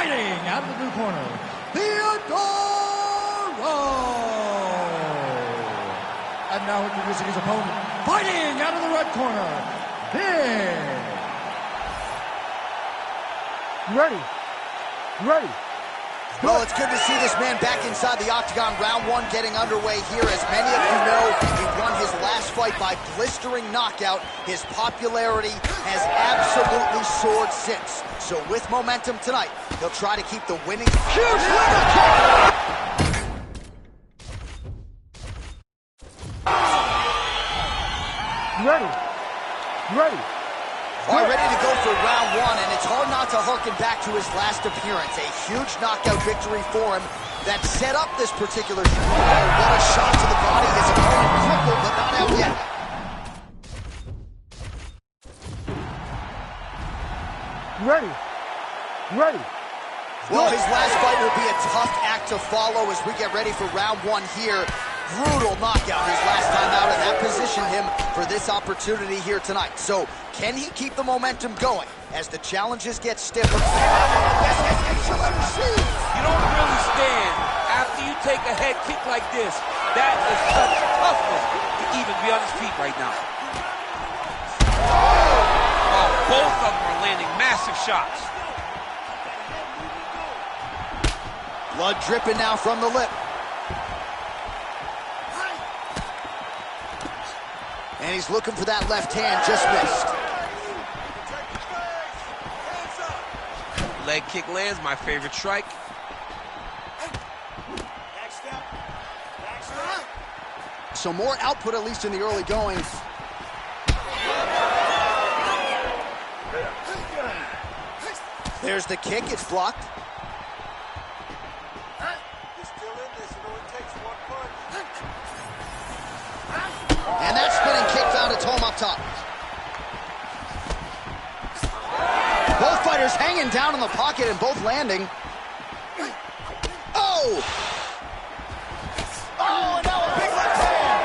fighting out of the blue corner, Theodoro. And now introducing his opponent, fighting out of the red corner, Big. Ready. Well, it's good to see this man back inside the octagon. Round one getting underway here. As many of you know, he won his last fight by blistering knockout. His popularity has absolutely soared since. So with momentum tonight, he'll try to keep the winning. Huge liver kick! Ready. All right, ready to go for round one, and it's hard not to harken back to his last appearance. A huge knockout victory for him that set up this particular... Oh, what a shot to the body. His opponent crippled, but not out yet. Ready. Well, his last fight will be a tough act to follow as we get ready for round one here. Brutal knockout his last time out, and that positioned him for this opportunity here tonight. So, can he keep the momentum going as the challenges get stiffer? You don't really stand after you take a head kick like this. That is such toughness to even be on his feet right now. Oh, both of them are landing massive shots. Blood dripping now from the lip. And he's looking for that left hand, just missed. Leg kick lands, my favorite strike. So more output, at least in the early going. There's the kick, it's blocked. And that spinning kick found its home up top. Both fighters hanging down in the pocket and both landing. Oh! Oh, and now a big left hand!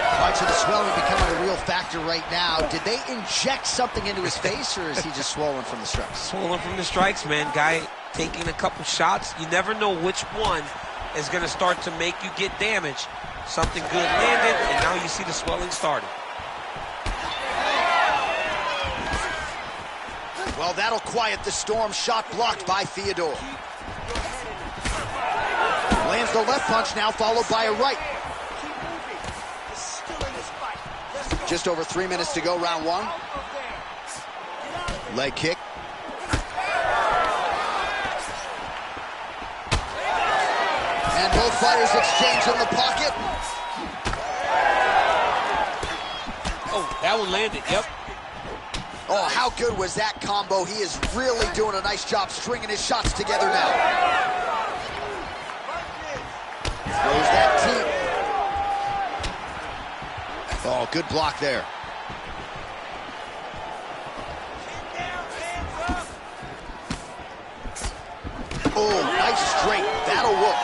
All right, so the swelling becoming a real factor right now. Did they inject something into his face, or is he just swollen from the strikes? Swollen from the strikes, man. Guy taking a couple shots. You never know which one is going to start to make you get damaged. Something good landed, and now you see the swelling starting. Well, that'll quiet the storm. Shot blocked by Theodore. Lands the left punch now, followed by a right. Just over 3 minutes to go, round one. Leg kick. And both fighters exchange in the pocket. Oh, that one landed, yep. Oh, how good was that combo? He is really doing a nice job stringing his shots together now. Throws that team. Oh, good block there. Oh, nice straight. That'll work.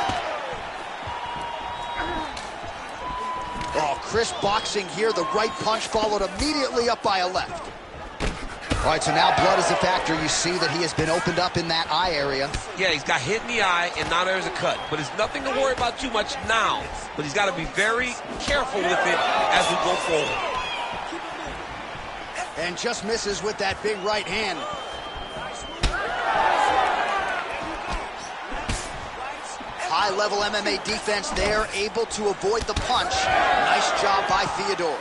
Oh, crisp boxing here. The right punch followed immediately up by a left. All right, so now blood is a factor. You see that he has been opened up in that eye area. Yeah, he's got hit in the eye, and now there's a cut. But it's nothing to worry about too much now. But he's got to be very careful with it as we go forward. And just misses with that big right hand. High-level MMA defense there, able to avoid the punch. Nice job by Theodore.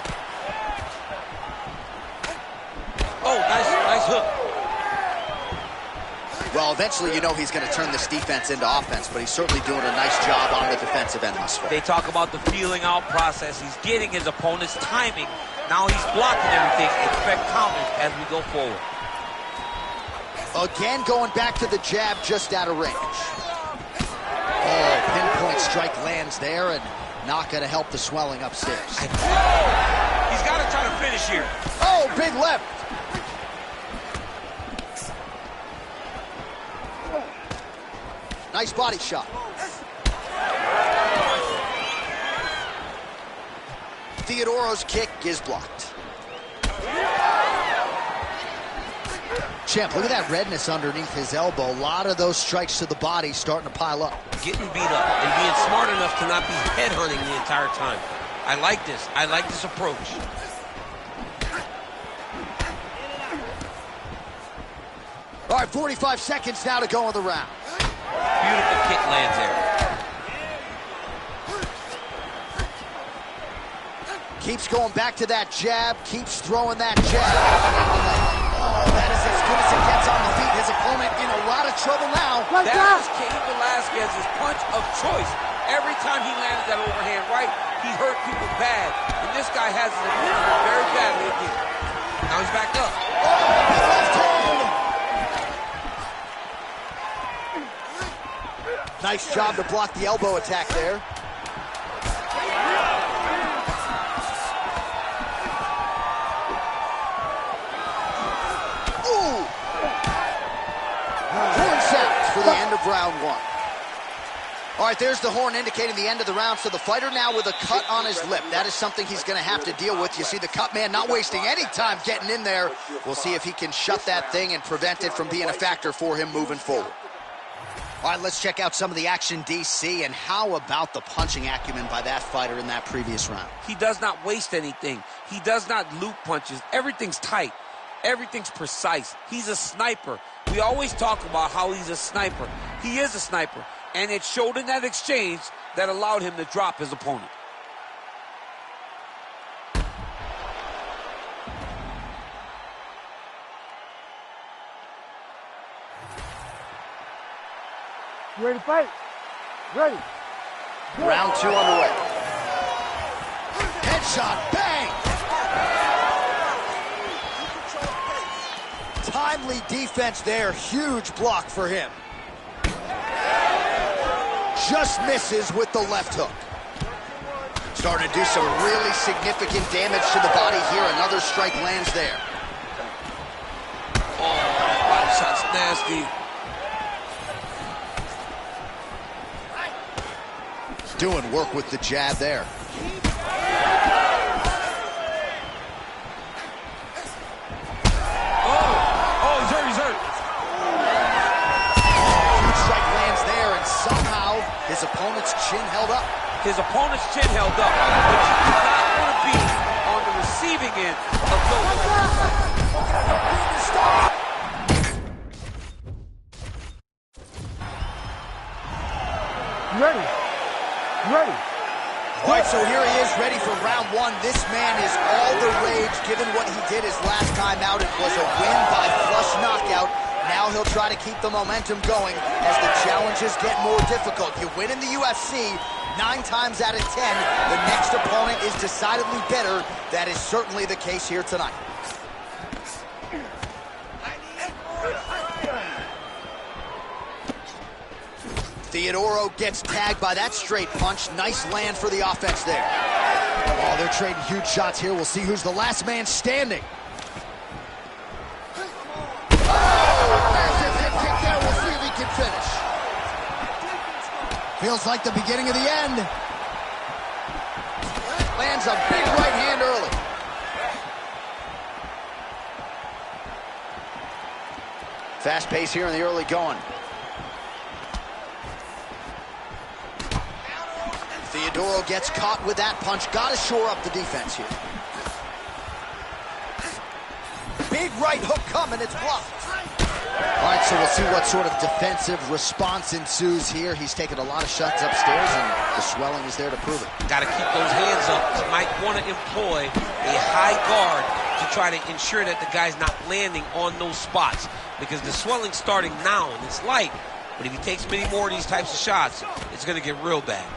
Oh, nice hook. Well, eventually you know he's going to turn this defense into offense, but he's certainly doing a nice job on the defensive end thus far. They talk about the feeling out process. He's getting his opponent's timing. Now he's blocking everything. Expect counters as we go forward. Again, going back to the jab just out of range. Oh, pinpoint strike lands there and not going to help the swelling upstairs. He's got to try to finish here. Oh, big left. Nice body shot. Theodoro's kick is blocked. Champ, look at that redness underneath his elbow. A lot of those strikes to the body starting to pile up. Getting beat up and being smart enough to not be headhunting the entire time. I like this. I like this approach. All right, 45 seconds now to go in the round. Beautiful kick lands there. Keeps going back to that jab, keeps throwing that jab. Oh, that is as good as it gets on the feet. His opponent in a lot of trouble now. That was Cain Velasquez's punch of choice. Every time he landed that overhand right, he hurt people bad. And this guy has it very badly again. Now he's back up. Oh, left hand. Nice job to block the elbow attack there. Ooh! Horn sounds for the end of round one. All right, there's the horn indicating the end of the round. So the fighter now with a cut on his lip. That is something he's going to have to deal with. You see the cut man not wasting any time getting in there. We'll see if he can shut that thing and prevent it from being a factor for him moving forward. All right, let's check out some of the action, DC, and how about the punching acumen by that fighter in that previous round? He does not waste anything. He does not loop punches. Everything's tight. Everything's precise. He's a sniper. We always talk about how he's a sniper. He is a sniper, and it showed in that exchange that allowed him to drop his opponent. You ready to fight? Ready. Go. Round two underway. Headshot, bang! Timely defense there, huge block for him. Just misses with the left hook. Starting to do some really significant damage to the body here. Another strike lands there. Oh, that body shot's nasty. Doing work with the jab there. Oh, he's hurt. Huge strike lands there, and somehow his opponent's chin held up. His opponent's chin held up, but you do not want to be on the receiving end of those. Ready. Ready. All right, so here he is, ready for round one. This man is all the rage, given what he did his last time out. It was a win by flush knockout. Now he'll try to keep the momentum going as the challenges get more difficult. You win in the UFC, 9 times out of 10, the next opponent is decidedly better. That is certainly the case here tonight. Theodoro gets tagged by that straight punch. Nice land for the offense there. Oh, they're trading huge shots here. We'll see who's the last man standing. Oh, massive head kick there. We'll see if he can finish. Feels like the beginning of the end. Lands a big right hand early. Fast pace here in the early going. Theodoro gets caught with that punch. Got to shore up the defense here. Big right hook coming. It's blocked. All right, so we'll see what sort of defensive response ensues here. He's taken a lot of shots upstairs, and the swelling is there to prove it. Got to keep those hands up. He might want to employ a high guard to try to ensure that the guy's not landing on those spots, because the swelling's starting now, and it's light. But if he takes many more of these types of shots, it's going to get real bad.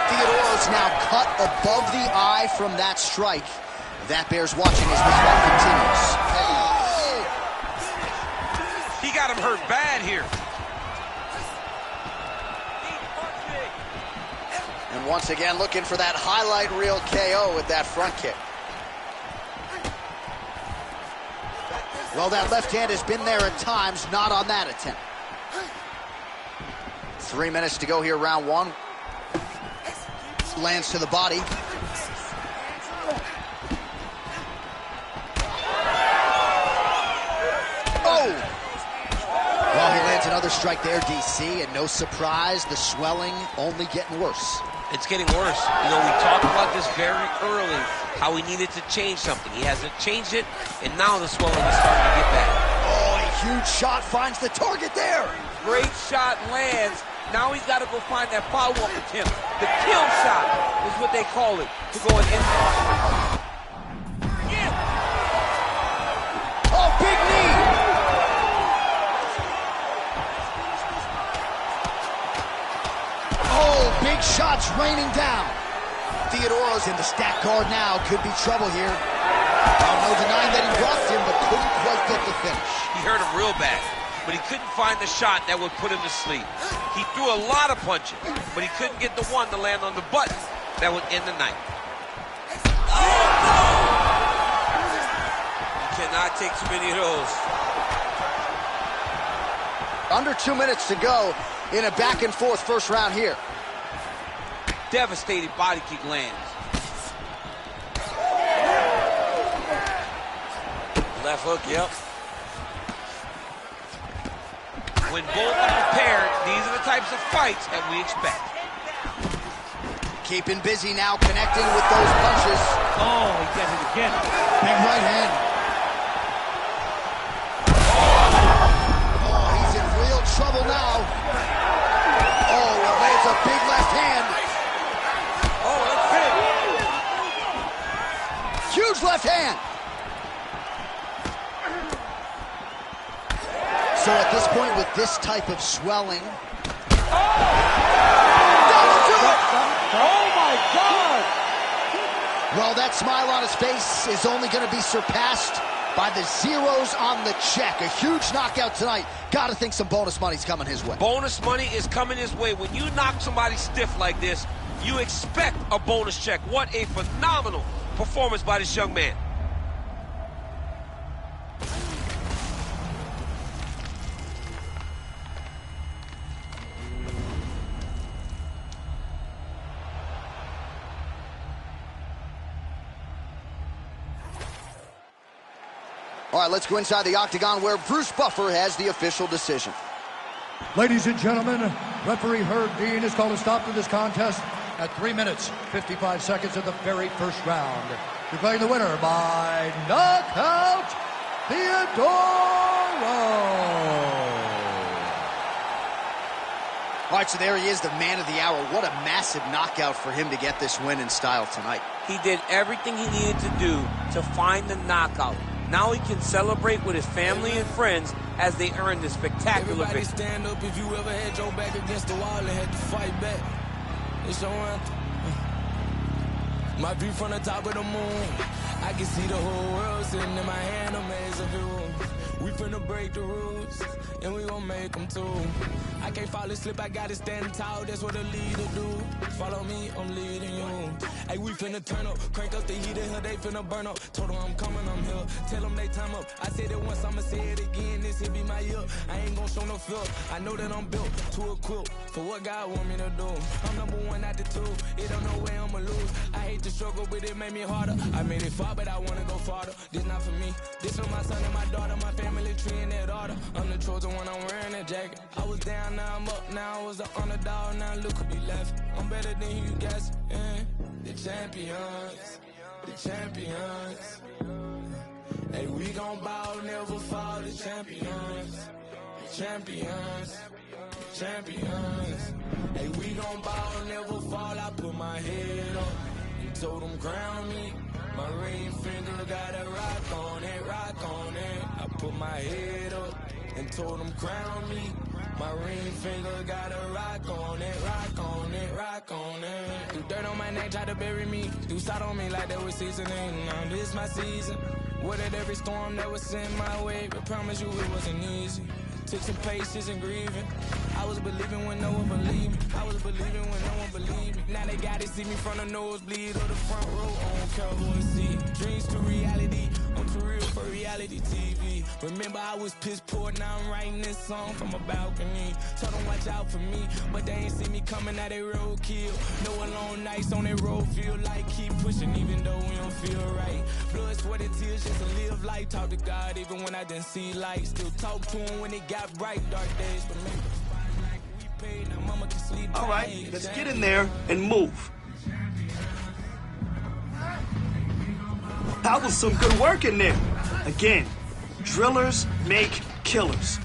Theodoro's now cut above the eye from that strike. That bears watching as this fight continues. He got him hurt bad here. And once again, looking for that highlight reel KO with that front kick. Well, that left hand has been there at times, not on that attempt. 3 minutes to go here, round one. Lands to the body. another strike there, DC, and no surprise, the swelling only getting worse. It's getting worse. You know, we talked about this very early, how he needed to change something. He hasn't changed it, and now the swelling is starting to get bad. Oh, a huge shot finds the target there. Great shot lands. Now he's got to go find that follow-up attempt. The kill shot is what they call it, to go in. Yeah. Oh, big knee. Oh, big shots raining down. Theodoro's in the stack guard now. Could be trouble here. Oh, no denying that he roughed him, but couldn't quite get the finish. He hurt him real bad, but he couldn't find the shot that would put him to sleep. He threw a lot of punches, but he couldn't get the one to land on the button that would end the night. Oh, no! You cannot take too many of those. Under 2 minutes to go in a back-and-forth first round here. Devastating body kick lands. Left hook, yep. When both are prepared, these are the types of fights that we expect. Keeping busy now, connecting with those punches. Oh, he gets it again. Big right hand. Oh, he's in real trouble now. Oh, it lands a big left hand. Oh, that's it. Huge left hand. So at this point, with this type of swelling... Oh, my God! Well, that smile on his face is only going to be surpassed by the zeros on the check. A huge knockout tonight. Got to think some bonus money's coming his way. Bonus money is coming his way. When you knock somebody stiff like this, you expect a bonus check. What a phenomenal performance by this young man. All right, let's go inside the octagon where Bruce Buffer has the official decision. Ladies and gentlemen, referee Herb Dean has called a stop to this contest at 3 minutes, 55 seconds of the very first round. Declaring the winner by knockout, Theodoro. All right, so there he is, the man of the hour. What a massive knockout for him to get this win in style tonight. He did everything he needed to do to find the knockout. Now he can celebrate with his family and friends as they earn this spectacular victory. Stand up if you ever had your back against the wall and had to fight back. It's your anthem. My view from the top of the moon. I can see the whole world sitting in my hand, a maze of you. We finna break the rules, and we gon' make them too. I can't fall asleep, I gotta stand tall, that's what a leader do. Follow me, I'm leading you. Hey, we finna turn up, crank up the heat in here, they finna burn up. Told them I'm coming, I'm here, tell them they time up. I said it once, I'ma say it again, this here be my year. I ain't gon' show no fear, I know that I'm built to equip for what God want me to do. I'm number one out the two, it don't know where I'ma lose. I hate the struggle, but it made me harder. I made it far, but I wanna go farther. This not for me, this for my son and my daughter, my family tree and that order. I'm the chosen one, I'm wearing that jacket. I was down, now I'm up, now I was the underdog, now look who be left. I'm better than you guys, yeah. The champions, the champions. Hey, we gon' ball, never fall, the champions, the champions, the champions. Hey, we gon' ball, never fall, I put my head up and told them crown me. My ring finger got a rock on it, rock on it. I put my head up and told them crown me. My ring finger got a rock on it, rock on it, rock on it. Do dirt on my neck, try to bury me. Do side on me like that was seasoning. Now this my season. Weathered every storm that was sent my way, but promise you it wasn't easy. Took some patience and grieving. I was believing when no one believed me. I was believing when no one believed me. Now they gotta see me from the nosebleed or the front row on Cowboy seat. Dreams to reality. I'm too real for reality TV. Remember I was piss poor, now I'm writing this song from a balcony. Told them watch out for me, but they ain't see me coming at a roadkill. No alone nights on that road, feel like keep pushing even though we don't feel right. Blood, sweat, and tears just to live life. Talk to God even when I didn't see light. Still talk to him when it got bright. Dark days, but remember the spotlight we paid. Now mama can sleep. All right, let's get in there and move. That was some good work in there. Again, drillers make killers.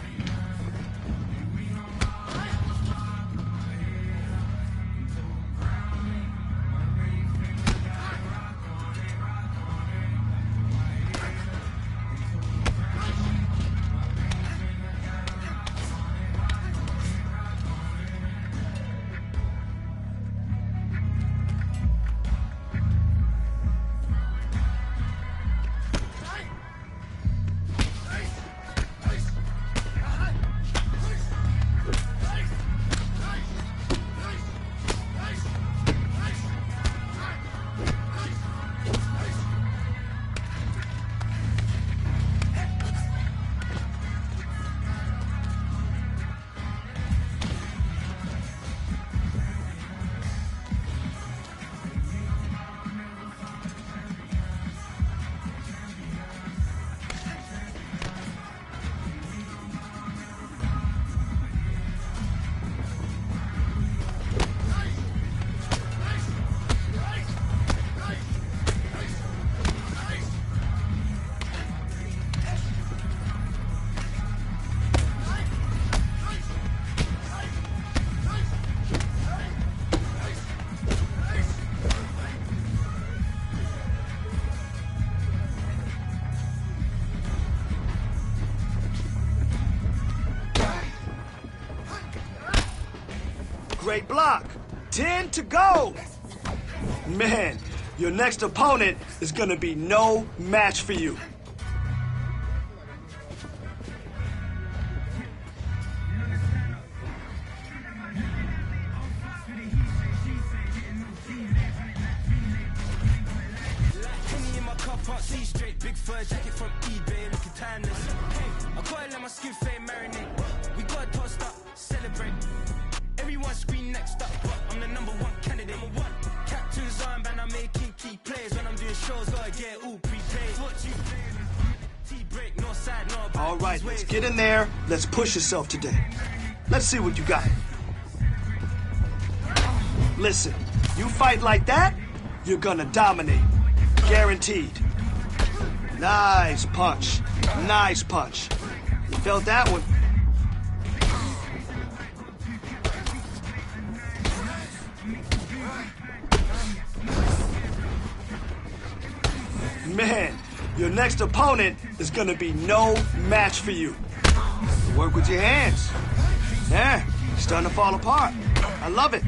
Great block. 10 to go. Man, your next opponent is gonna be no match for you. Big fur jacket from eBay, looking timeless. I gotta let my skin fade marinate. We gotta toast up, celebrate. Everyone scream next up, but I'm the #1 candidate. Captain's armband, I'm making key plays. When I'm doing shows, gotta get all prepaid. What you T-break, no side, no back. All right, let's get in there. Let's push yourself today. Let's see what you got. Listen, you fight like that, you're gonna dominate. Guaranteed. Nice punch. Nice punch. You felt that one. Man, your next opponent is gonna be no match for you. Work with your hands. Yeah, starting to fall apart. I love it.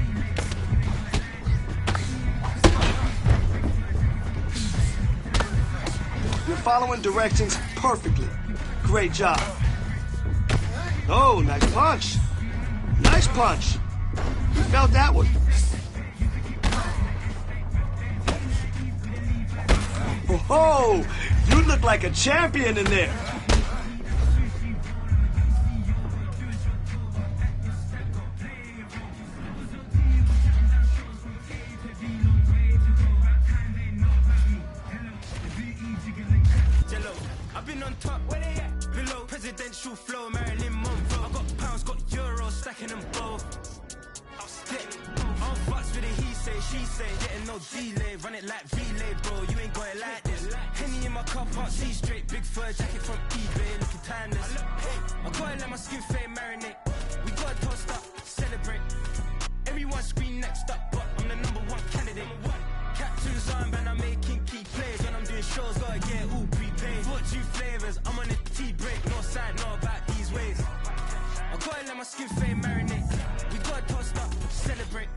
You're following directions perfectly. Great job. Oh, nice punch. Nice punch. You felt that one. Oh, you look like a champion in there. I've been on top, where they at? Below, presidential flow, Marilyn Monroe. I got pounds, got euros, stacking them both. I'll stick. I'll fucks with the he say, she say, getting no delay. Run it like relay, bro, you ain't got it like this. Henny in my car, can't see straight. Big fur jacket from eBay, looking timeless. I gotta let my skin fade marinate. We gotta toast up, celebrate. Everyone scream next up, but I'm the #1 candidate. Captain's armband, I'm making key plays. When I'm doing shows, gotta get all prepaid. 42 flavors, I'm on a T-break. No side, no back, these ways. I gotta let my skin fade marinate. We gotta toast up, celebrate.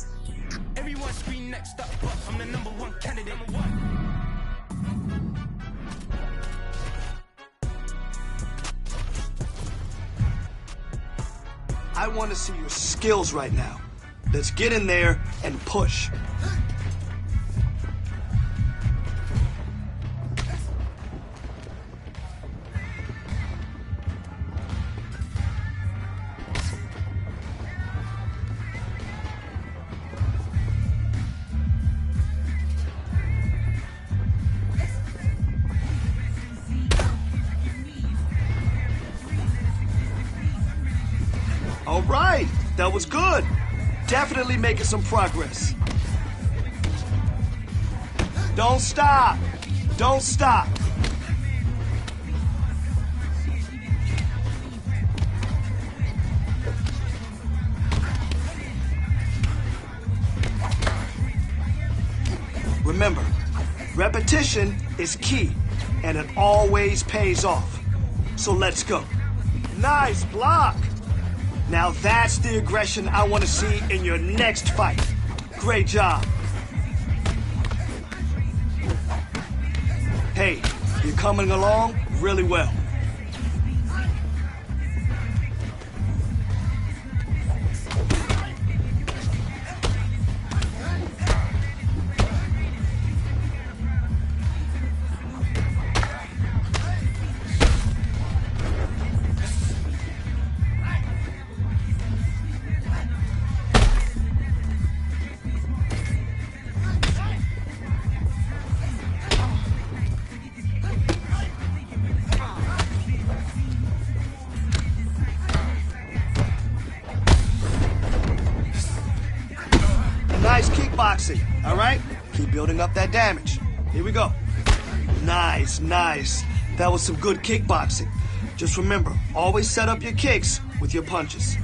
Everyone scream next up, but I'm the #1 candidate. I want to see your skills right now. Let's get in there and push. All right, that was good. Definitely making some progress. Don't stop. Don't stop. Remember, repetition is key, and it always pays off. So let's go. Nice block. Now that's the aggression I want to see in your next fight. Great job. Hey, you're coming along really well. Nice kickboxing, all right? Keep building up that damage. Here we go. Nice, nice. That was some good kickboxing. Just remember, always set up your kicks with your punches.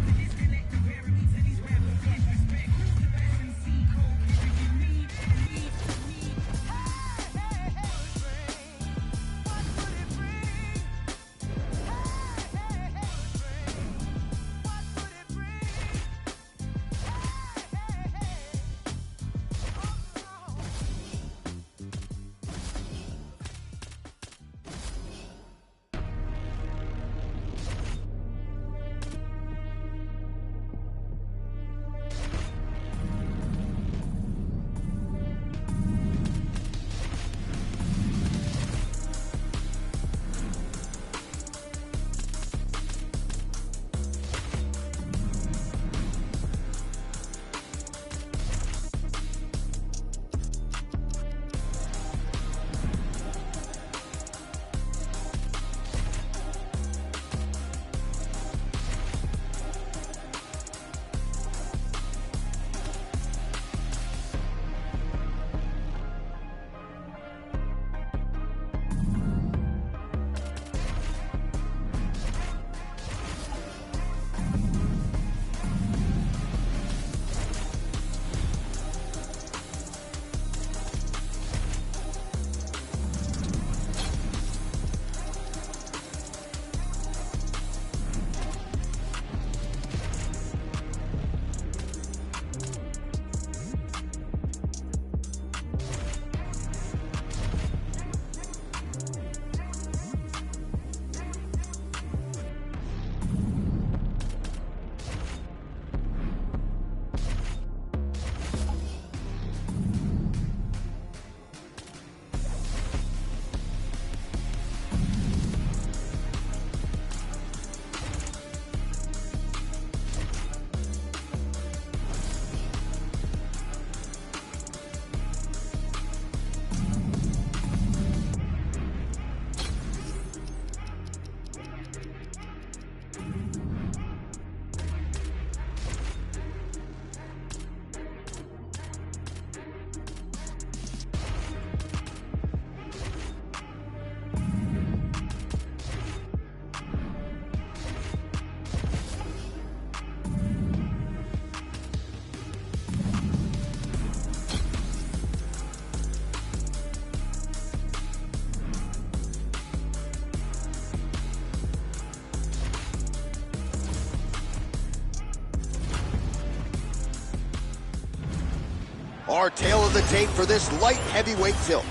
Our tail of the tape for this light heavyweight tilt.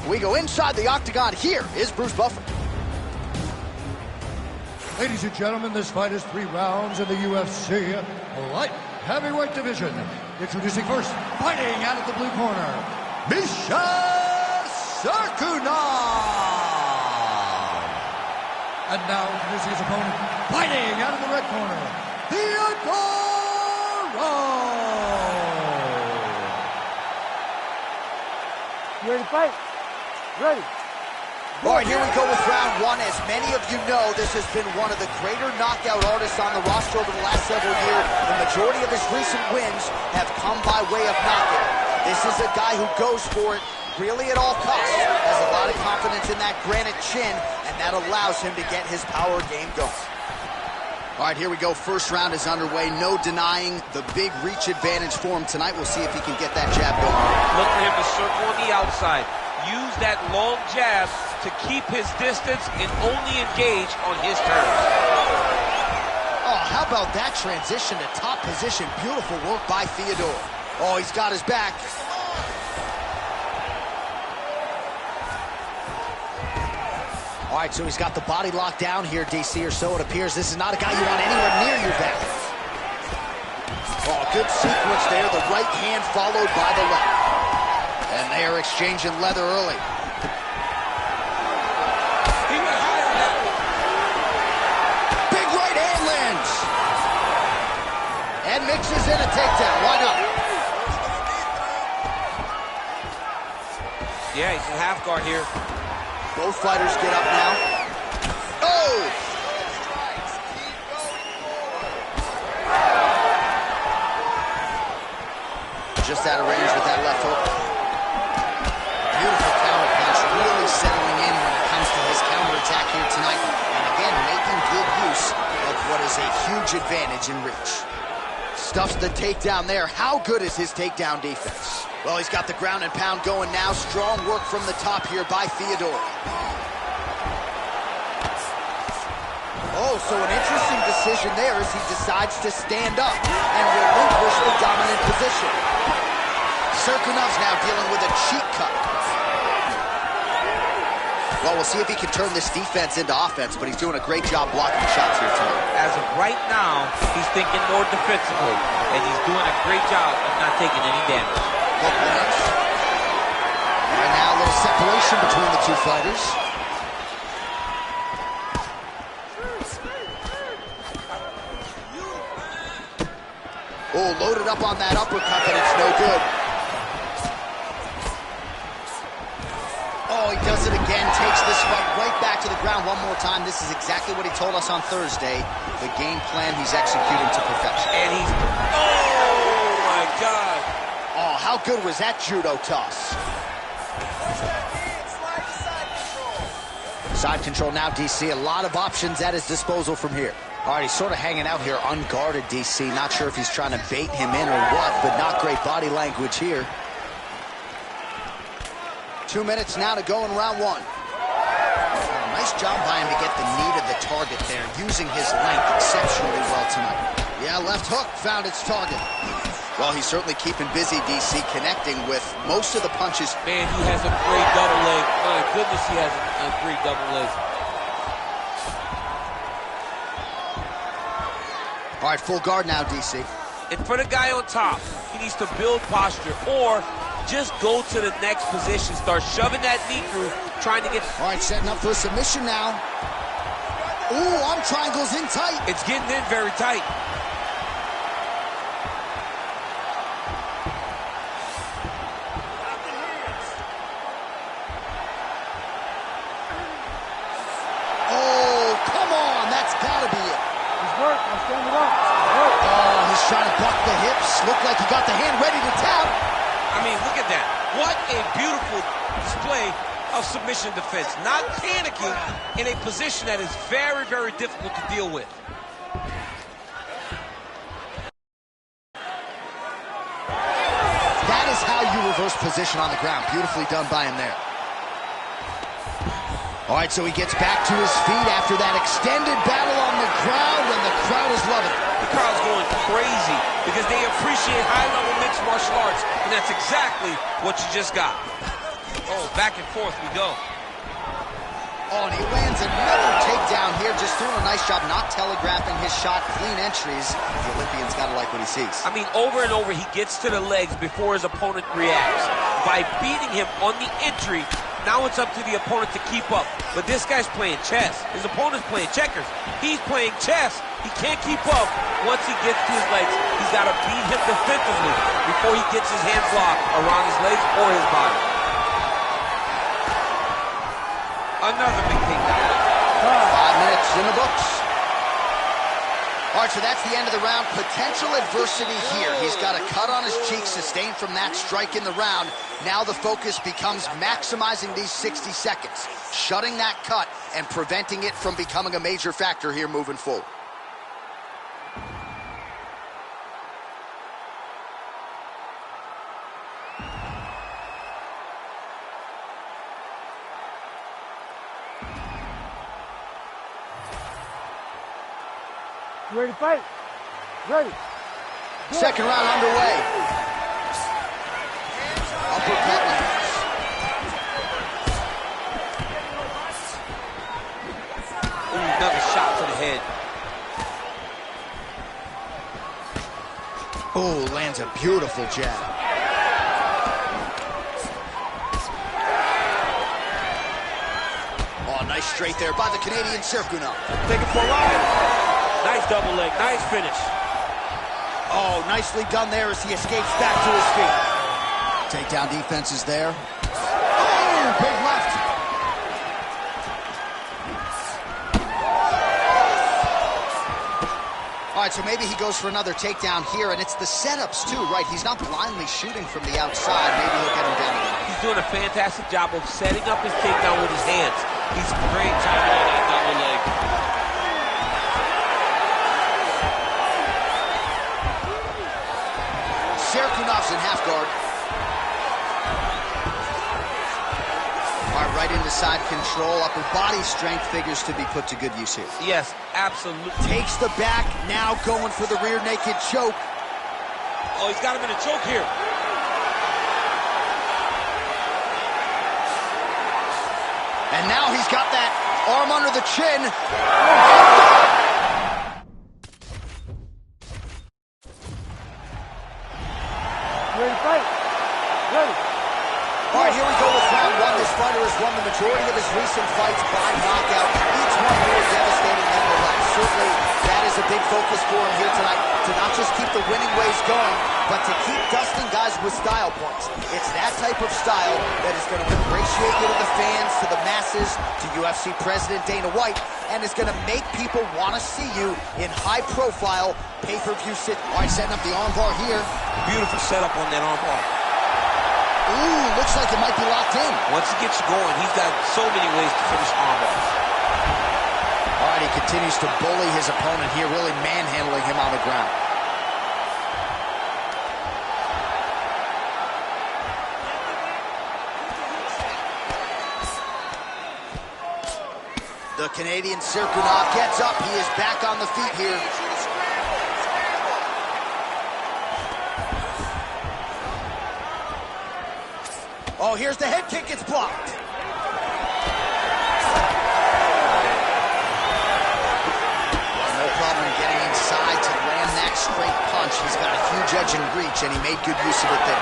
We go inside the octagon. Here is Bruce Buffer. Ladies and gentlemen, this fight is 3 rounds in the UFC light heavyweight division. Introducing first, fighting out of the blue corner, Misha Sarkunov. And now introducing his opponent, fighting out of the red corner, Theodore. You ready to fight? Ready. All right, here we go with round one. As many of you know, this has been one of the greater knockout artists on the roster over the last several years. The majority of his recent wins have come by way of knockout. This is a guy who goes for it really at all costs. Has a lot of confidence in that granite chin, and that allows him to get his power game going. All right, here we go. First round is underway. No denying the big reach advantage for him tonight. We'll see if he can get that jab going. Look for him to circle on the outside. Use that long jab to keep his distance and only engage on his terms. Oh, how about that transition to top position? Beautiful work by Theodore. Oh, he's got his back. All right, so he's got the body locked down here, DC, or so it appears. This is not a guy you want anywhere near your back. Oh, good sequence there. The right hand followed by the left. And they are exchanging leather early. He went higher on that one. Big right hand lands. And mixes in a takedown. Why not? Yeah, he's in half guard here. Both fighters get up now. Oh! Just out of range with that left hook. Beautiful counter punch, really settling in when it comes to his counterattack here tonight. And again, making good use of what is a huge advantage in reach. Stuffs the takedown there. How good is his takedown defense? Well, he's got the ground and pound going now. Strong work from the top here by Theodore. Oh, so an interesting decision there as he decides to stand up and relinquish the dominant position. Serkinov's now dealing with a cheek cut. Well, we'll see if he can turn this defense into offense, but he's doing a great job blocking shots here tonight. As of right now, he's thinking more defensively, and he's doing a great job of not taking any damage. Hook lands. Right now, a little separation between the two fighters. Oh, loaded up on that uppercut, but it's no good. Oh, he does it again, takes this fight right back to the ground one more time. This is exactly what he told us on Thursday. The game plan he's executing to perfection. And he's... Oh, my God. Oh, how good was that judo toss? Side control now, DC. A lot of options at his disposal from here. All right, he's sort of hanging out here unguarded, DC. Not sure if he's trying to bait him in or what, but not great body language here. 2 minutes now to go in round one. Nice job by him to get the knee to the target there, using his length exceptionally well tonight. Yeah, left hook found its target. Well, he's certainly keeping busy, DC, connecting with most of the punches. Man, he has a great double leg. My goodness, he has a great double leg. All right, full guard now, DC. And for the guy on top, he needs to build posture or just go to the next position. Start shoving that knee through, trying to get... All right, setting up for a submission now. Ooh, arm triangles in tight. It's getting in very tight. Oh, come on, that's gotta be it. He's work. I'm standing up. Oh, he's trying to buck the hips. Looked like he got the hand ready to tap. I mean, look at that. What a beautiful display of submission defense. Not panicking in a position that is very, very difficult to deal with. That is how you reverse position on the ground. Beautifully done by him there. All right, so he gets back to his feet after that extended battle on the ground, and the crowd is loving it. The crowd's going crazy because they appreciate high-level mixed martial arts, and that's exactly what you just got. Oh, back and forth we go. Oh, and he lands another takedown here, just doing a nice job not telegraphing his shot. Clean entries. The Olympian's got to like what he sees. I mean, over and over, he gets to the legs before his opponent reacts. By beating him on the entry, now it's up to the opponent to keep up. But this guy's playing chess. His opponent's playing checkers. He's playing chess. He can't keep up. Once he gets to his legs, he's got to beat him defensively before he gets his hands locked around his legs or his body. Another big takedown. 5 minutes in the books. All right, so that's the end of the round. Potential adversity here. He's got a cut on his cheek sustained from that strike in the round. Now the focus becomes maximizing these 60 seconds, shutting that cut and preventing it from becoming a major factor here moving forward. You ready to fight? Ready. Second round underway. Uppercut lands. Ooh, another shot to the head. Oh, lands a beautiful jab. Oh, nice straight there by the Canadian Serkunov. Take it for a ride. Nice double leg, nice finish. Oh, nicely done there as he escapes back to his feet. Takedown defense is there. Oh, big left. All right, so maybe he goes for another takedown here, and it's the setups too, right? He's not blindly shooting from the outside. Maybe he'll get him down again. He's doing a fantastic job of setting up his takedown with his hands. He's great timing on that double leg. Serkunov's in half guard. All right, right into side control. Upper body strength figures to be put to good use here. Yes, absolutely. Takes the back, now going for the rear naked choke. Oh, he's got him in a choke here. And now he's got that arm under the chin. Ready to fight? Ready. All right, here we go with round one. This fighter has won the majority of his recent fights by knockout, each one more devastating than the last. Certainly, that is a big focus for him here tonight, to not just keep the winning ways going, but to keep dusting guys with style points. It's that type of style that is going to ingratiate you to the fans, to the masses, to UFC President Dana White, and is going to make people want to see you in high-profile pay-per-view sit. All right, setting up the armbar here. Beautiful setup on that armbar. Ooh, looks like it might be locked in. Once he gets you going, he's got so many ways to finish armbars. All right, he continues to bully his opponent here, really manhandling him on the ground. The Canadian Serkunov gets up. He is back on the feet here. Oh, here's the head kick. It's blocked. No problem getting inside to land that straight punch. He's got a huge edge and reach, and he made good use of it there.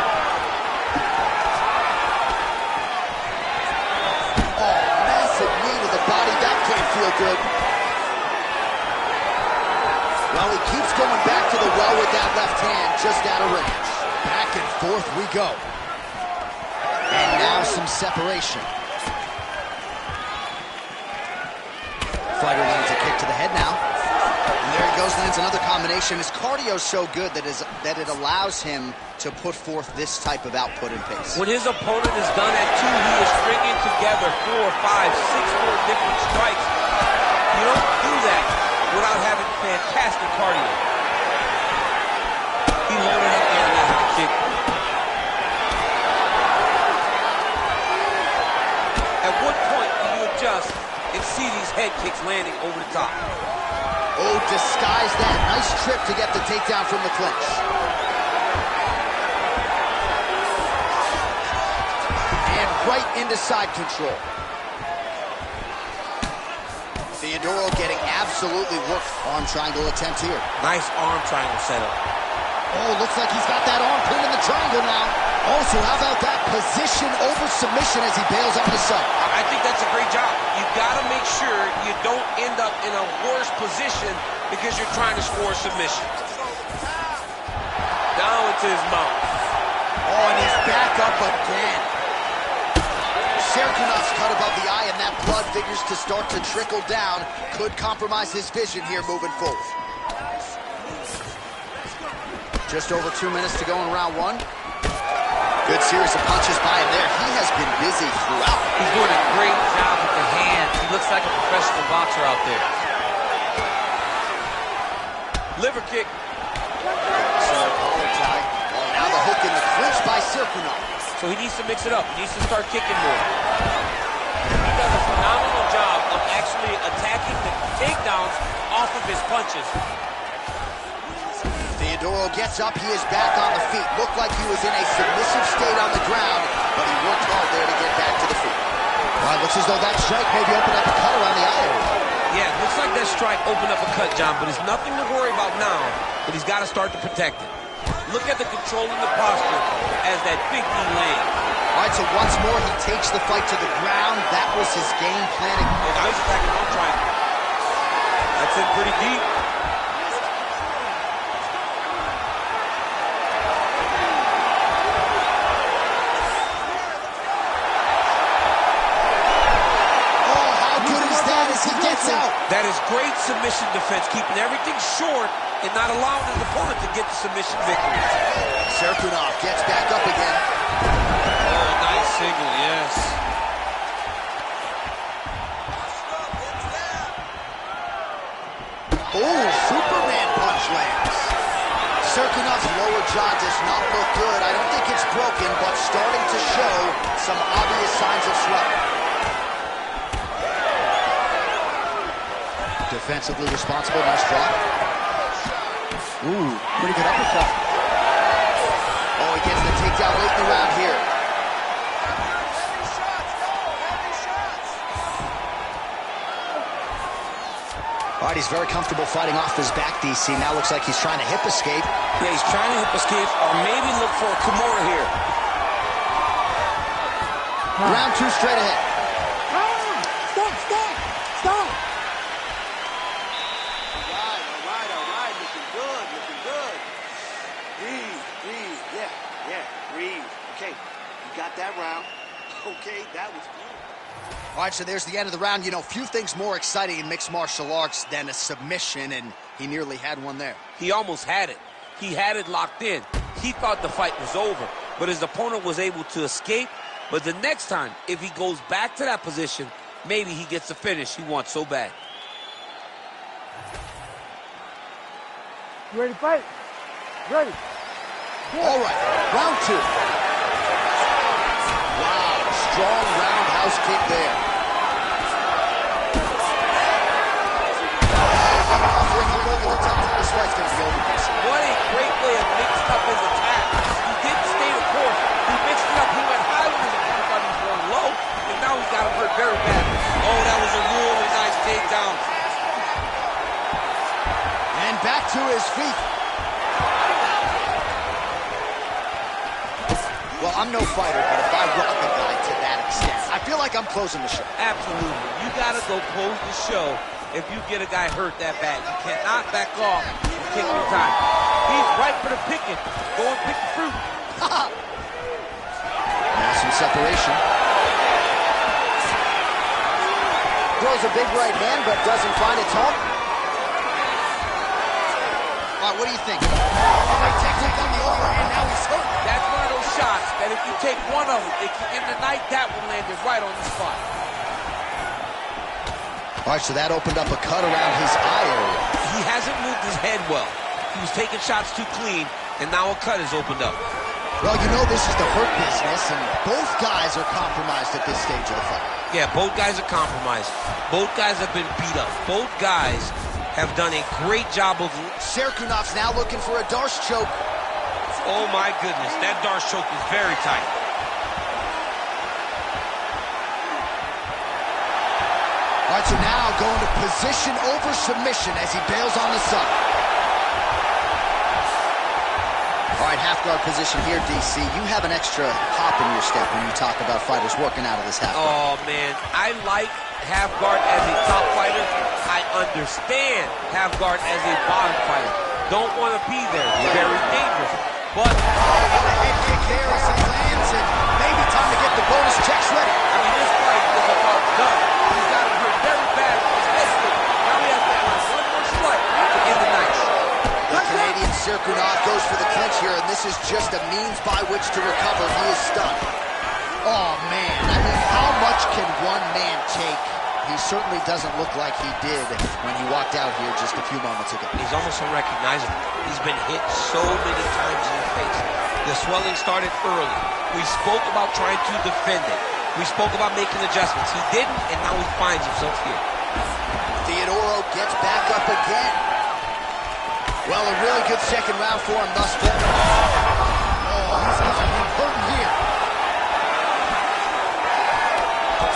Oh, massive knee to the body. That can't feel good. Well, he keeps going back to the well with that left hand, just out of range. Back and forth we go. And now some separation. Fighter lands a kick to the head now. And there he goes, lands another combination. His cardio's so good that it allows him to put forth this type of output and pace. When his opponent is done at 2, he is stringing together 4, 5, 6 more different strikes. You don't do that without having fantastic cardio. He loaded up there and that's a kick. At what point do you adjust and see these head kicks landing over the top? Oh, disguise that. Nice trip to get the takedown from the clinch. And right into side control. Theodoro getting absolutely worked. Arm triangle attempt here. Nice arm triangle setup. Oh, looks like he's got that arm pinned in the triangle now. Oh, so how about that position over submission as he bails on the side? I think that's a great job. You've got to make sure you don't end up in a worse position because you're trying to score a submission. Down into his mouth. Oh, and he's back up again. Serkunov's cut above the eye, and that blood figures to start to trickle down. Could compromise his vision here moving forward. Just over 2 minutes to go in round one. Good series of punches by him there. He has been busy throughout. He's doing a great job with the hands. He looks like a professional boxer out there. Liver kick. Collar tie. Well, now the hook in the clinch by Serkunov. So he needs to mix it up. He needs to start kicking more. He does a phenomenal job of actually attacking the takedowns off of his punches. Theodoro gets up. He is back on the feet. Looked like he was in a submissive state on the ground, but he worked hard there to get back to the feet. All right, looks as though that strike maybe opened up a cut around the eye area. Yeah, looks like that strike opened up a cut, John, but it's nothing to worry about now, but he's got to start to protect it. Look at the control in the posture as that big knee lands. All right, so once more he takes the fight to the ground. That was his game planning. Oh, nice attacking on triangle. That's in pretty deep. Oh, how good is that as he gets out? That is great submission defense, keeping everything short and not allowing his opponent to get the submission victory. Serkunov gets back up again. Oh, nice single, yes. Oh, Superman punch lands. Serkunov's lower jaw does not look good. I don't think it's broken, but starting to show some obvious signs of swelling. Defensively responsible, nice drop. Ooh, pretty good uppercut. Oh, he gets the takedown late in the round here. All right, he's very comfortable fighting off his back, DC. Now looks like he's trying to hip escape. Yeah, he's trying to hip escape or maybe look for a Kimura here. Round two straight ahead. Stop! All right. Looking good. Breathe. Yeah, breathe. Okay, you got that round. Okay, that was beautiful. All right, so there's the end of the round. You know, few things more exciting in mixed martial arts than a submission, and he nearly had one there. He almost had it. He had it locked in. He thought the fight was over, but his opponent was able to escape. But the next time, if he goes back to that position, maybe he gets the finish he wants so bad. You ready to fight? Ready. All right, round two. Wow, strong roundhouse kick there. This fight's going to be over. What a great way of mixing up his attack. He didn't stay the course. He mixed it up. He went high when his opponent thought he was going low, and now he's got him hurt very bad. Oh, that was a really nice takedown. And back to his feet. Well, I'm no fighter, but if I rock a guy to that extent, I feel like I'm closing the show. Absolutely. You got to go close the show if you get a guy hurt that bad. You cannot back off and take your time. He's right for the picking. Go and pick the fruit. Now some separation. Throws a big right hand, but doesn't find its home. All right, what do you think? Big technique on the overhand, now he's hurt. That's one of those shots that if you take one of them, it can end the night. That one landed right on the spot. All right, so that opened up a cut around his eye area. He hasn't moved his head well. He was taking shots too clean, and now a cut has opened up. Well, you know this is the hurt business, and both guys are compromised at this stage of the fight. Yeah, both guys are compromised. Both guys have been beat up. Both guys have done a great job of... Serkunov's now looking for a Darce choke. Oh, my goodness. That Darce choke is very tight. All right, so now going to position over submission as he bails on the side. All right, half guard position here, DC. You have an extra hop in your step when you talk about fighters working out of this half guard. Oh, man. I like half guard as a top fighter. I understand half guard as a bottom fighter. Don't want to be there. It's very dangerous. But what a head kick there as he lands, and maybe time to get the bonus checks ready. I mean, this Cirkunov goes for the clinch here, and this is just a means by which to recover. He is stunned. Oh, man. I mean, how much can one man take? He certainly doesn't look like he did when he walked out here just a few moments ago. He's almost unrecognizable. He's been hit so many times in the face. The swelling started early. We spoke about trying to defend it. We spoke about making adjustments. He didn't, and now he finds himself here. Theodoro gets back up again. Well, a really good second round for him thus far. Oh, he's got him hurting here.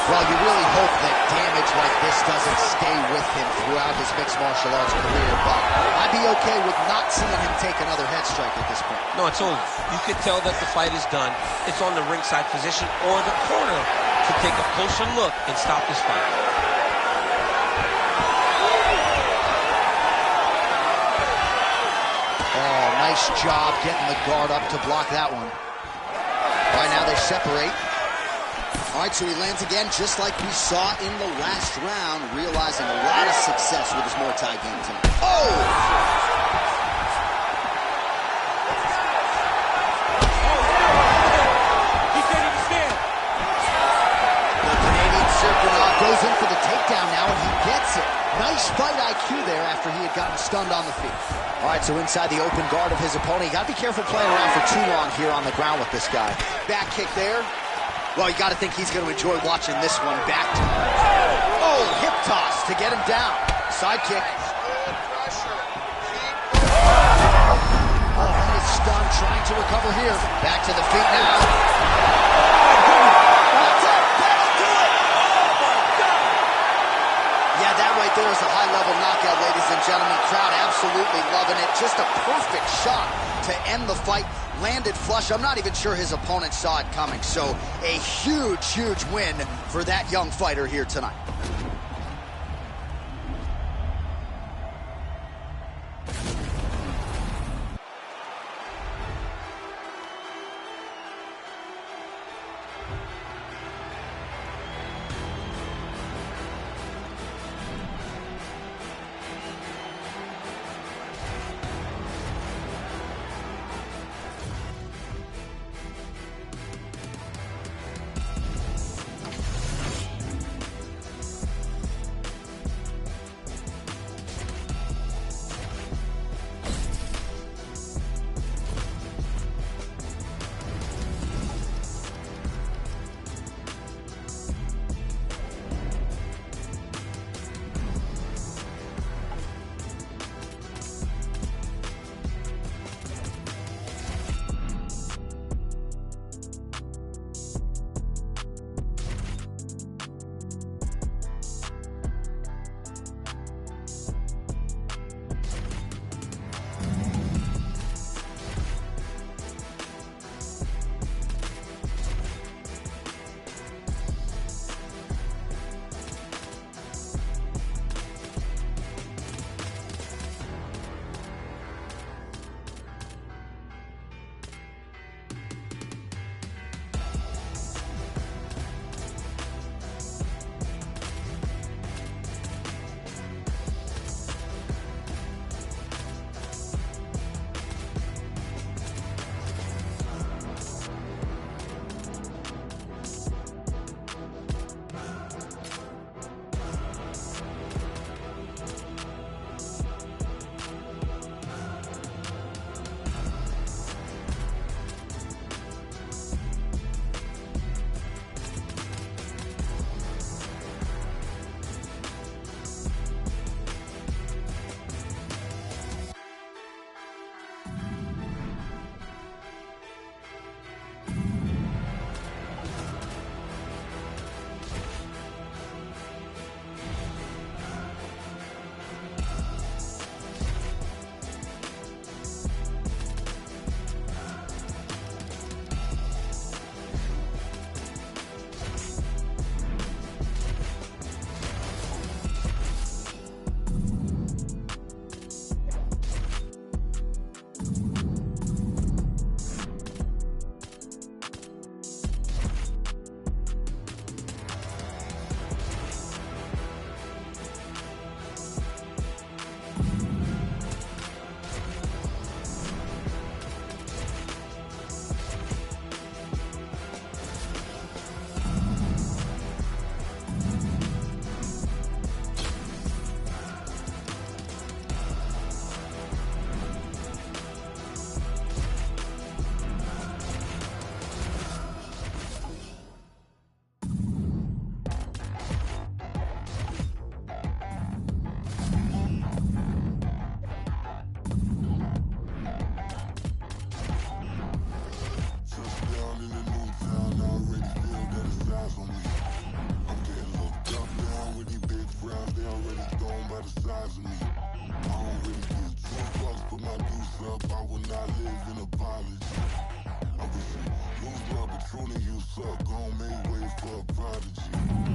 Well, you really hope that damage like this doesn't stay with him throughout his mixed martial arts career, but I'd be okay with not seeing him take another head strike at this point. No, it's over. You can tell that the fight is done. It's on the ringside physician or the corner to take a closer look and stop this fight. Oh, nice job getting the guard up to block that one. All right, now they separate. All right, so he lands again, just like we saw in the last round, realizing a lot of success with his Muay Thai game tonight. Oh! He can't even stand. The Canadian Cirkunov goes in for the takedown now, and he gets it. Nice fight IQ there after he had gotten stunned on the feet. All right, so inside the open guard of his opponent. You got to be careful playing around for too long here on the ground with this guy. Back kick there. Well, you got to think he's going to enjoy watching this one back. Oh, hip toss to get him down. Side kick. Oh, he is stunned, trying to recover here. Back to the feet now. That's it. That'll do it. Yeah, that right there is a high-level knockout, ladies and gentlemen. Crowd absolutely loving it. Just a perfect shot to end the fight. Landed flush. I'm not even sure his opponent saw it coming. So a huge, huge win for that young fighter here tonight.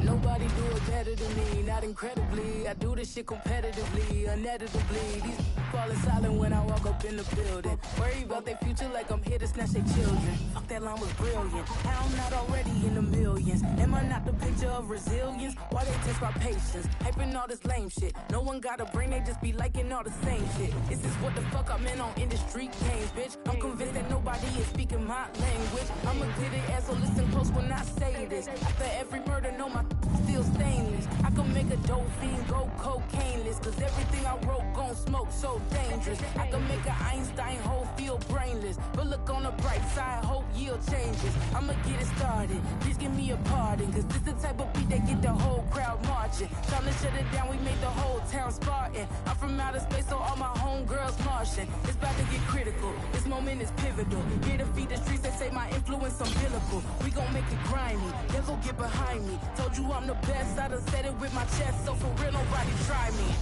Nobody do it better than me, not incredibly. I do this shit competitively, uneditably. These falling silent when I walk up in the building. Worry about their future like I'm here to snatch their children. Fuck, that line was brilliant. How I'm not already in the millions? Am I not the picture of resilience? Why they test my patience? Hyping all this lame shit. No one got a brain, they just be liking all the same shit. This is what the fuck I'm in on industry games, bitch. I'm convinced that nobody is speaking my language. I'm a good ass, so listen close when I say this. After every murder, no, my still stainless. I can make a dope fiend go cocaine-less, cause everything I wrote gon' smoke so dangerous. I can make an Einstein hoe feel brainless, but look on the bright side, hope yield changes. I'ma get it started, please give me a pardon, cause this the type of beat that get the whole crowd marching. Trying to shut it down, we made the whole town Spartan. I'm from outer space, so all my homegirls Martian. It's about to get critical, this moment is pivotal. Here to feed the streets, they say my influence umbilical. We gon' make it grimy, they'll go get behind me. Told you I'm the best, I done said it with my chest, so for real, nobody try me.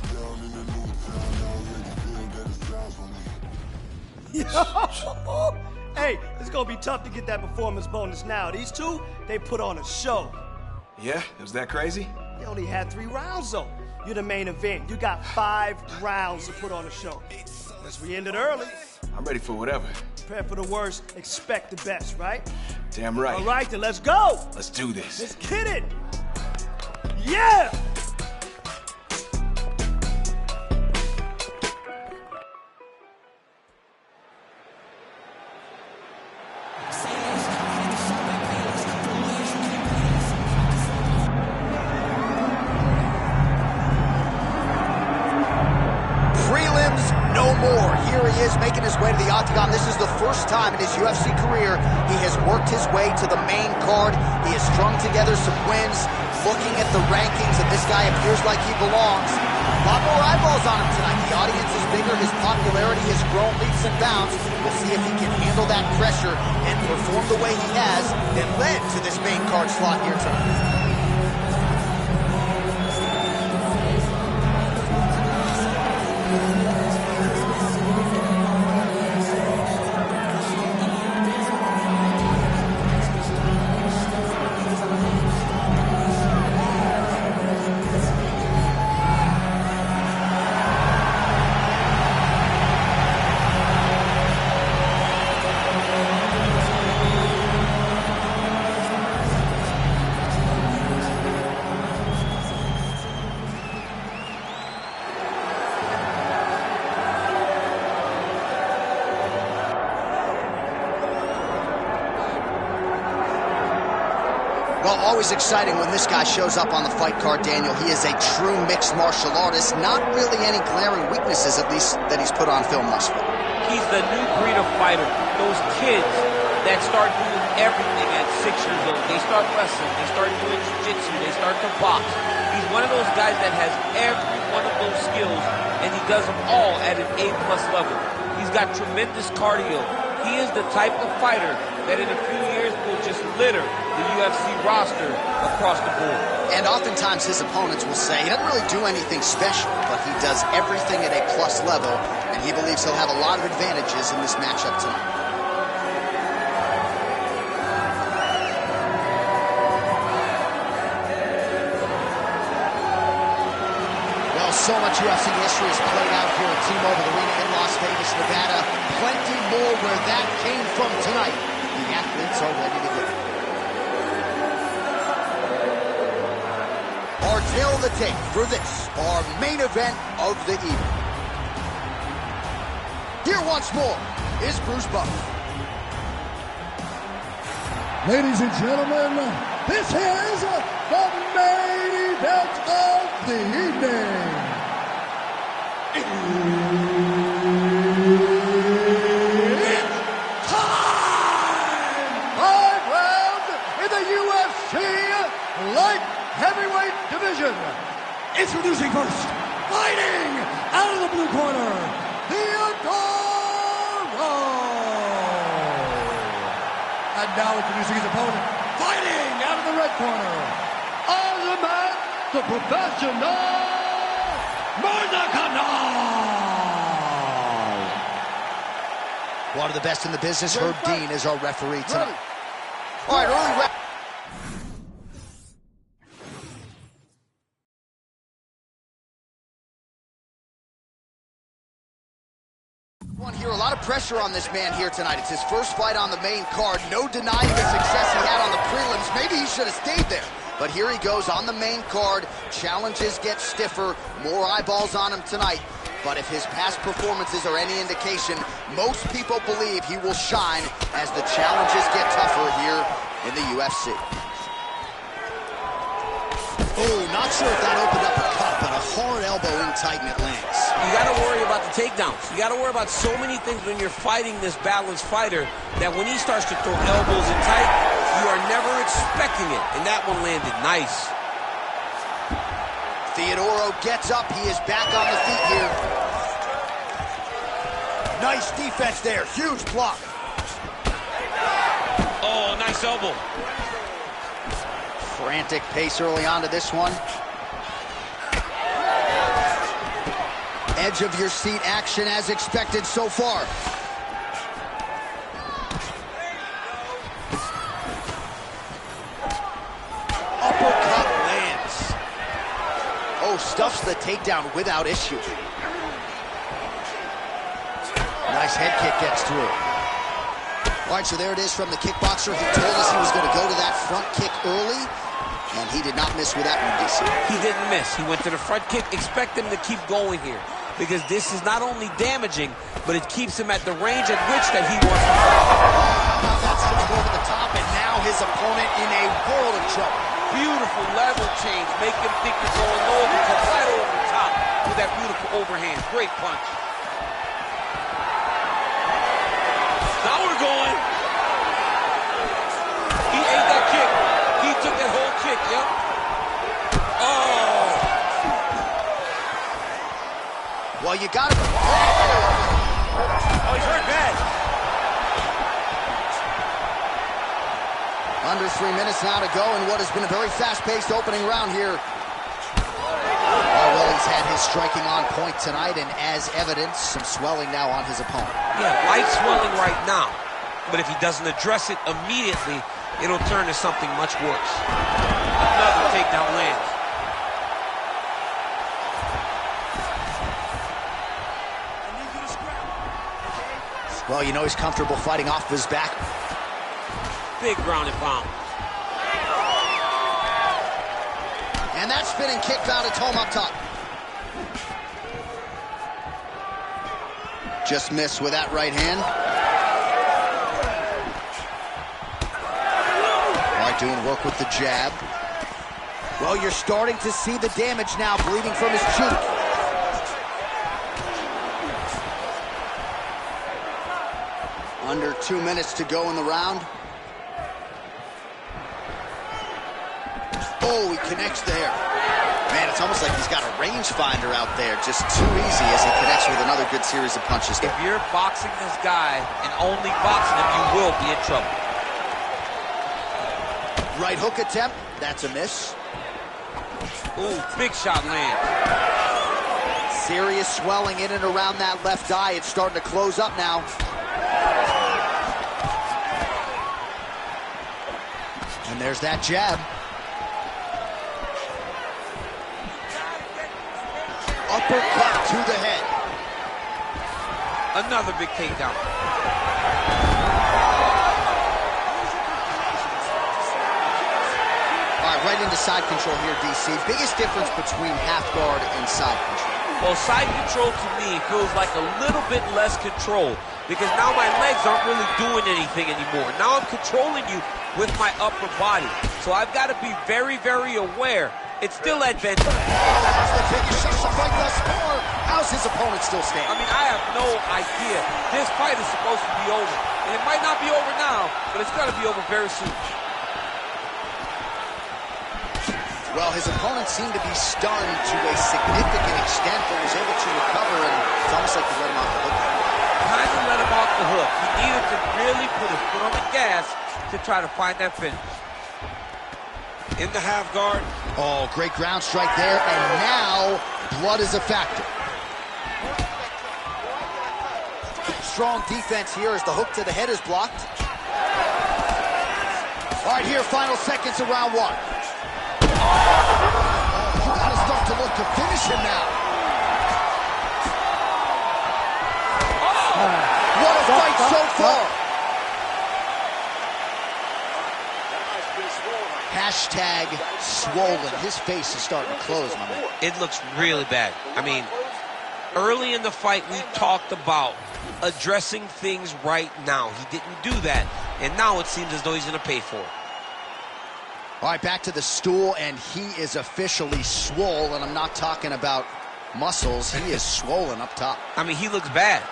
Hey, it's gonna be tough to get that performance bonus now. These two, they put on a show. Yeah? It was that crazy? You only had 3 rounds, though. You're the main event. You got 5 rounds to put on a show. As we ended early. I'm ready for whatever. Prepare for the worst, expect the best, right? Damn right. All right, then let's go. Let's do this. Let's get it. Yeah! Making his way to the octagon. This is the first time in his UFC career he has worked his way to the main card. He has strung together some wins. Looking at the rankings, and this guy appears like he belongs. A lot more eyeballs on him tonight. The audience is bigger. His popularity has grown leaps and bounds. We'll see if he can handle that pressure and perform the way he has and led to this main card slot here tonight. Well, always exciting when this guy shows up on the fight card, Daniel. He is a true mixed martial artist. Not really any glaring weaknesses, at least, that he's put on film thus far. He's the new breed of fighter. Those kids that start doing everything at 6 years old. They start wrestling, they start doing jiu-jitsu, they start to box. He's one of those guys that has every one of those skills, and he does them all at an A+ level. He's got tremendous cardio. He is the type of fighter that in a few years will just litter the UFC roster across the board. And oftentimes his opponents will say he doesn't really do anything special, but he does everything at A+ level, and he believes he'll have a lot of advantages in this matchup tonight. Well, so much UFC history has played out here at T-Mobile Arena in Las Vegas, Nevada. Plenty more where that came from tonight. The athletes are ready to go. Our tail of the tape for this, our main event of the evening. Here once more is Bruce Buffer. Ladies and gentlemen, this is the main event of the evening. It's time! 5 rounds in the UFC light heavyweight division. Introducing first, fighting out of the blue corner, the Adoro. And now introducing his opponent, fighting out of the red corner, on the mat, the professional Murder Kanal. One of the best in the business, Herb Dean, is our referee tonight. All right, early round. Here, a lot of pressure on this man here tonight. It's his first fight on the main card. No denying the success he had on the prelims. Maybe he should have stayed there. But here he goes on the main card. Challenges get stiffer. More eyeballs on him tonight. But if his past performances are any indication, most people believe he will shine as the challenges get tougher here in the UFC. Oh, not sure if that opened up a cut, but a hard elbow in tight and it lands. You got to worry about the takedowns. You got to worry about so many things when you're fighting this balanced fighter that when he starts to throw elbows in tight, you are never expecting it. And that one landed nice. Theodoro gets up. He is back on the feet here. Nice defense there. Huge block. Oh, nice elbow. Frantic pace early on to this one. Edge of your seat action as expected so far. Uppercut lands. Oh, stuffs the takedown without issue. Nice head kick gets through. All right, so there it is from the kickboxer. He told us he was going to go to that front kick early, and he did not miss with that one, DC. He didn't miss. He went to the front kick. Expect him to keep going here, because this is not only damaging, but it keeps him at the range at which that he wants to fight. That's just over the top, and now his opponent in a world of trouble. Beautiful level change. Make him think you're going low, but come right over the top with that beautiful overhand. Great punch. Now we're going. He ate that kick. He took that whole kick, yep. Oh. Well, you got to... Oh, he's hurt bad. Under 3 minutes now to go in what has been a very fast-paced opening round here. Oh, well, he's had his striking on point tonight, and as evidence, some swelling now on his opponent. Yeah, light swelling right now. But if he doesn't address it immediately, it'll turn to something much worse. Another takedown lands. Well, you know he's comfortable fighting off his back. Big ground and pound. And that spinning kick found its home up top. Just missed with that right hand. All right, doing work with the jab. Well, you're starting to see the damage now, bleeding from his cheek. Under 2 minutes to go in the round. Oh, he connects there. Man, it's almost like he's got a rangefinder out there. Just too easy as he connects with another good series of punches. If you're boxing this guy and only boxing him, you will be in trouble. Right hook attempt. That's a miss. Ooh, big shot land. Serious swelling in and around that left eye. It's starting to close up now. And there's that jab. Uppercut to the head. Another big takedown. All right, right into side control here, DC. Biggest difference between half guard and side control. Well, side control to me feels like a little bit less control, because now my legs aren't really doing anything anymore. Now I'm controlling you with my upper body. So I've got to be very, very aware. It's still advantage. That's the biggest shot of the fight thus far. How's his opponent still standing? I mean, I have no idea. This fight is supposed to be over. And it might not be over now, but it's going to be over very soon. Well, his opponent seemed to be stunned to a significant extent, but was able to recover, and it's almost like he let him off the hook. Kind of let him off the hook. He needed to really put his foot on the gas to try to find that finish. In the half guard. Oh, great ground strike there, and now blood is a factor. strong defense here as the hook to the head is blocked. All right, here, final seconds of round one. You gotta start to look to finish him now. What a fight so far. Hashtag swollen. His face is starting to close, my man. It looks really bad. I mean, early in the fight, we talked about addressing things right now. He didn't do that, and now it seems as though he's going to pay for it. All right, back to the stool, and he is officially swole, and I'm not talking about muscles. He is swollen up top. I mean, he looks bad.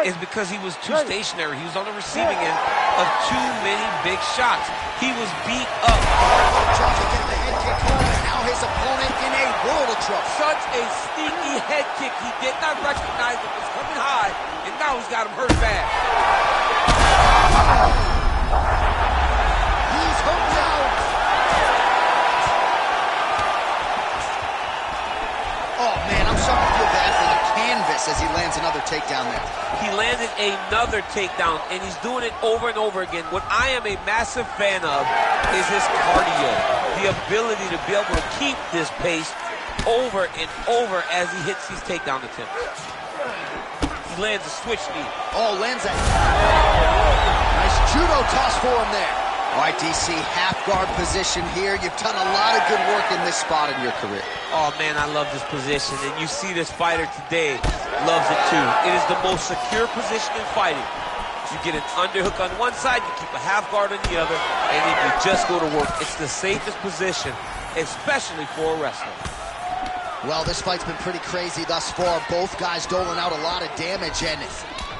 It's because he was too stationary. He was on the receiving end of too many big shots. He was beat up. Trying to get the head kick home, and now his opponent in a world of trouble. Such a sneaky head kick. He did not recognize it was coming high, and now he's got him hurt bad. He's hurt now. Oh, man, I'm starting to feel bad for the canvas as he lands another takedown there. He landed another takedown, and he's doing it over and over again. What I am a massive fan of is his cardio, the ability to be able to keep this pace over and over as he hits these takedown attempts. He lands a switch knee. Oh, lands that. Nice judo toss for him there. All right, DC, half guard position here. You've done a lot of good work in this spot in your career. Oh, man, I love this position, and you see this fighter today loves it too. It is the most secure position in fighting. You get an underhook on one side, you keep a half guard on the other, and then you just go to work. It's the safest position, especially for a wrestler. Well, this fight's been pretty crazy thus far. Both guys doling out a lot of damage, and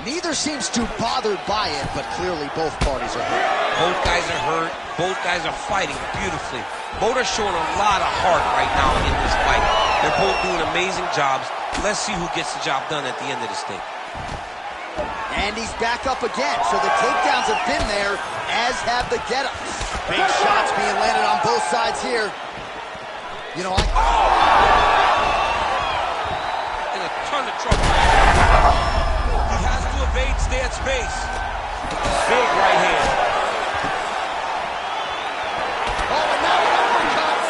neither seems too bothered by it, but clearly both parties are hurt. Both guys are hurt. Both guys are fighting beautifully. Both are showing a lot of heart right now in this fight. They're both doing amazing jobs. Let's see who gets the job done at the end of this thing. And he's back up again, so the takedowns have been there, as have the get-ups. Big shots being landed on both sides here. You know, in a ton of trouble. He has to evade, stay at space. Big right hand. Oh, and now an uppercut.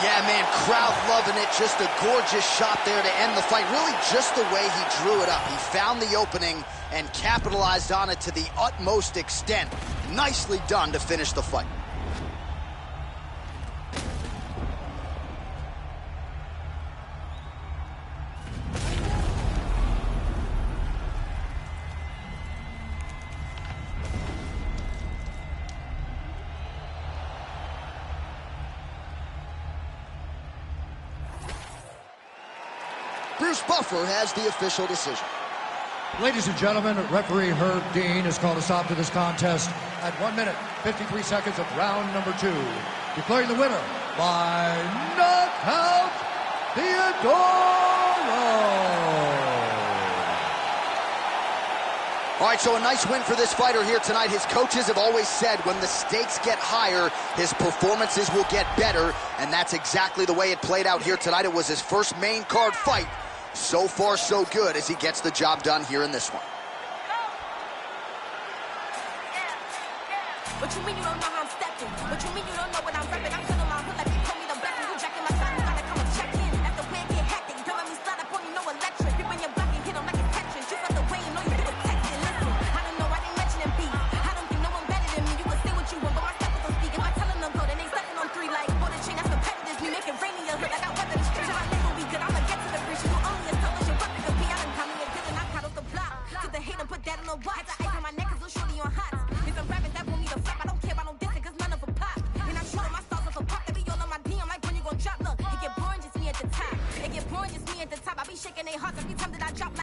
Yeah, man, crowd loving it. Just a gorgeous shot there to end the fight. Really just the way he drew it up. He found the opening and capitalized on it to the utmost extent. Nicely done to finish the fight. Bruce Buffer has the official decision. Ladies and gentlemen, referee Herb Dean has called a stop to this contest at 1 minute, 53 seconds of round number 2. Declaring the winner by knockout, All right, so a nice win for this fighter here tonight. His coaches have always said when the stakes get higher, his performances will get better, and that's exactly the way it played out here tonight. It was his first main card fight. So far, so good as he gets the job done here in this one. What you mean you don't know how I'm stepping? What you mean you don't know what I'm repping? I'm killing my hood like you told me the best. You jacking my shot, you gotta come and check in. That's the way it get hectic. Don't let me slide up on you, no electric. People in your block and hit them like it's Tetris. You felt the way you know you do it texting. Listen, I don't know, I didn't mention them beef. I don't think no one better than me. You can say what you want, but my step is on speak. If I telling them go, then they sucking on 3 like for the chain. That's competitive. Me making rain in your hood like I weather the street. My nigga be good, I'ma get to the bridge. You only as tall as your weapon could be. I done caught me a good and I caught off the block. Took the hate and put that on the watch. Had the ice on my neck cause little shorty on hot. If I'm rapping that want me to flap, I don't care about no dissing cause none of them pop. And I'm shooting my stars off a pop. They be all on my DM like when you gon' drop. Look, it get boring just me at the top. It get boring just me at the top. I be shaking they hearts every time that I drop like